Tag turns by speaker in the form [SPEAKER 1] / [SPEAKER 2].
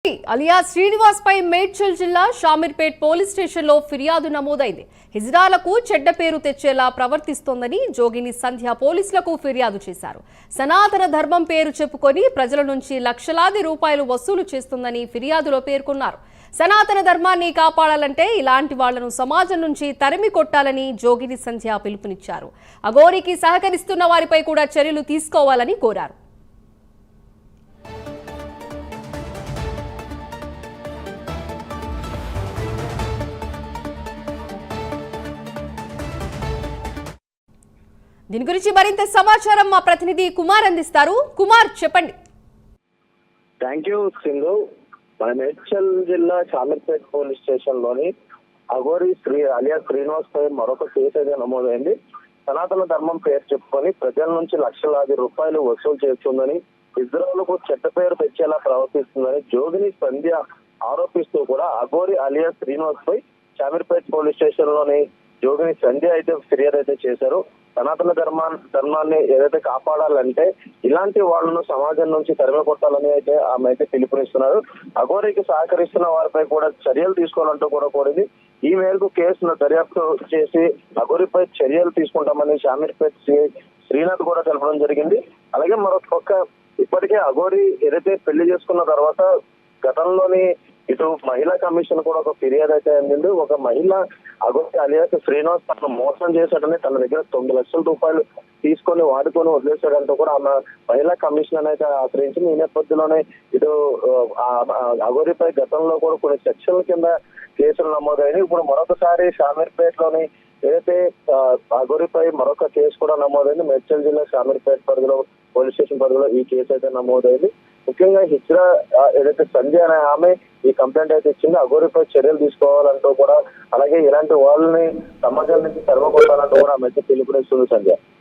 [SPEAKER 1] అలియా శ్రీనివాస్ పై మేడ్చల్ జిల్లా షామీర్పేట్ పోలీస్ స్టేషన్లో ఫిర్యాదు నమోదైంది. హిజ్రాలకు చెడ్డ పేరు తెచ్చేలా ప్రవర్తిస్తోందని జోగిని సంధ్య పోలీసులకు ఫిర్యాదు చేశారు. సనాతన ధర్మం పేరు చెప్పుకొని ప్రజల నుంచి లక్షలాది రూపాయలు వసూలు చేస్తుందని ఫిర్యాదులో పేర్కొన్నారు. సనాతన ధర్మాన్ని కాపాడాలంటే ఇలాంటి వాళ్లను సమాజం నుంచి తరిమి కొట్టాలని జోగిని సంధ్య పిలుపునిచ్చారు. అఘోరికి సహకరిస్తున్న వారిపై కూడా చర్యలు తీసుకోవాలని కోరారు. దీని గురించి మరింత సమాచారం మా ప్రతినిధి కుమార్ అందిస్తారు. కుమార్, చెప్పండి.
[SPEAKER 2] Thank you Sindhu. మన మేడ్చల్ జిల్లా షామీర్పేట్ పోలీస్ స్టేషన్ లోని అఘోరి అలియా శ్రీనివాస్ పై మరొక కేసు అయితే నమోదైంది. సనాతన ధర్మం పేరు చెప్పుకొని ప్రజల నుంచి లక్షలాది రూపాయలు వసూలు చేస్తుందని, ఇజ్రాయెల్కు చెడ్డ పేరు తెచ్చేలా ప్రవర్తిస్తుందని జోగిని సంధ్య ఆరోపిస్తూ కూడా అఘోరి అలియా శ్రీనివాస్ పై షామీర్పేట్ పోలీస్ స్టేషన్ లోని జోగిని సంధ్య అయితే ఫిర్యాదు అయితే చేశారు. సనాతన ధర్మాన్ని ఏదైతే కాపాడాలంటే ఇలాంటి వాళ్ళను సమాజం నుంచి తరిమి కొట్టాలని అయితే ఆమె అయితే పిలుపునిస్తున్నారు. అఘోరికి సహకరిస్తున్న వారిపై కూడా చర్యలు తీసుకోవాలంటూ కూడా కోరింది. ఈ మేరకు కేసును దర్యాప్తు చేసి అఘోరిపై చర్యలు తీసుకుంటామని షామీర్పేట్ శ్రీనాథ్ కూడా తెలపడం జరిగింది. అలాగే మరొక పక్క ఇప్పటికే అఘోరి ఏదైతే పెళ్లి చేసుకున్న తర్వాత గతంలోని ఇటు మహిళా కమిషన్ కూడా ఒక ఫిర్యాదు అయితే అందింది. ఒక మహిళ అఘోరి అలియాస్ శ్రీనివాస్ తనను మోసం చేశాడని, తన దగ్గర 9 లక్షల రూపాయలు తీసుకొని వాడుకొని వదిలేశాడంటూ కూడా ఆమె మహిళా కమిషన్ అయితే ఆశ్రయించింది. ఈ నేపథ్యంలోనే ఇటు అఘోరిపై గతంలో కూడా కొన్ని సెక్షన్ల కింద కేసులు నమోదైనవి. ఇప్పుడు మరొకసారి షామీర్పేట్ లోని ఏదైతే అఘోరిపై మరొక కేసు కూడా నమోదైంది. మేడ్చల్ జిల్లా షామీర్పేట్ పరిధిలో పోలీస్ స్టేషన్ పరిధిలో ఈ కేసు అయితే నమోదైంది. ముఖ్యంగా హిజ్రా ఏదైతే సంధ్య అనే ఆమె ఈ కంప్లైంట్ అయితే ఇచ్చింది. అఘోరిపై చర్యలు తీసుకోవాలంటూ కూడా, అలాగే ఇలాంటి వాళ్ళని సమాజం నుంచి తరిమి కొట్టాలంటూ కూడా ఆమె అయితే పిలుపునిస్తుంది సంధ్య.